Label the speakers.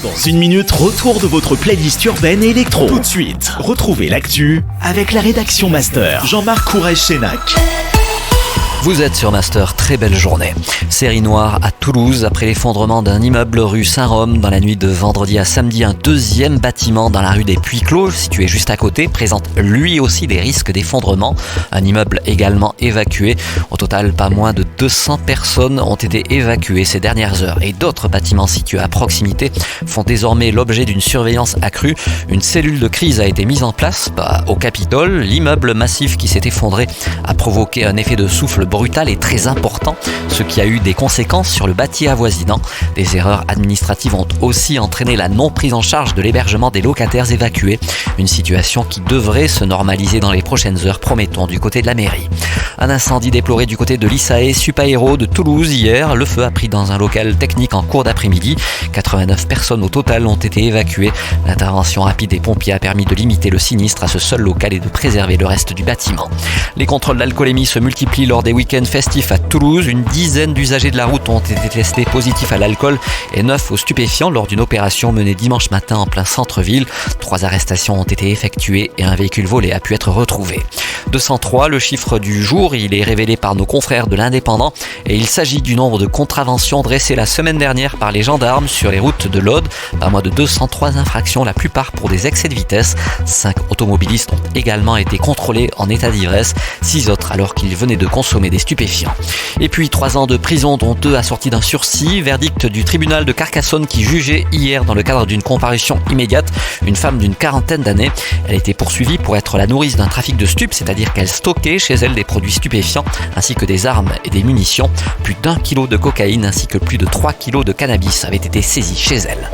Speaker 1: Dans une minute, retour de votre playlist urbaine et électro. Tout de suite, retrouvez l'actu avec la rédaction Master. Jean-Marc Courage-Sénac.
Speaker 2: Vous êtes sur Master, très belle journée. Série noire à Toulouse, après l'effondrement d'un immeuble rue Saint-Rome. Dans la nuit de vendredi à samedi, un deuxième bâtiment dans la rue des Puits-Clos, situé juste à côté, présente lui aussi des risques d'effondrement. Un immeuble également évacué. Au total, pas moins de 200 personnes ont été évacuées ces dernières heures. Et d'autres bâtiments situés à proximité font désormais l'objet d'une surveillance accrue. Une cellule de crise a été mise en place au Capitole. L'immeuble massif qui s'est effondré a provoqué un effet de souffle brutal et très important, ce qui a eu des conséquences sur le bâti avoisinant. Des erreurs administratives ont aussi entraîné la non prise en charge de l'hébergement des locataires évacués. Une situation qui devrait se normaliser dans les prochaines heures, promettons, du côté de la mairie. Un incendie déploré du côté de l'ISAE Supaéro de Toulouse hier. Le feu a pris dans un local technique en cours d'après-midi. 89 personnes au total ont été évacuées. L'intervention rapide des pompiers a permis de limiter le sinistre à ce seul local et de préserver le reste du bâtiment. Les contrôles d'alcoolémie se multiplient lors des week-end festif à Toulouse. Une dizaine d'usagers de la route ont été testés positifs à l'alcool et 9 aux stupéfiants lors d'une opération menée dimanche matin en plein centre-ville. 3 arrestations ont été effectuées et un véhicule volé a pu être retrouvé. 203, le chiffre du jour, il est révélé par nos confrères de l'Indépendant et il s'agit du nombre de contraventions dressées la semaine dernière par les gendarmes sur les routes de l'Aude. Pas moins de 203 infractions, la plupart pour des excès de vitesse. 5 automobilistes ont également été contrôlés en état d'ivresse, 6 autres alors qu'ils venaient de consommer des stupéfiants. Et puis 3 ans de prison dont 2 assortis d'un sursis. Verdict du tribunal de Carcassonne qui jugeait hier dans le cadre d'une comparution immédiate une femme d'une quarantaine d'années. Elle était poursuivie pour être la nourrice d'un trafic de stupes, c'est-à-dire qu'elle stockait chez elle des produits stupéfiants ainsi que des armes et des munitions. Plus d'1 kilo de cocaïne ainsi que plus de 3 kilos de cannabis avaient été saisis chez elle.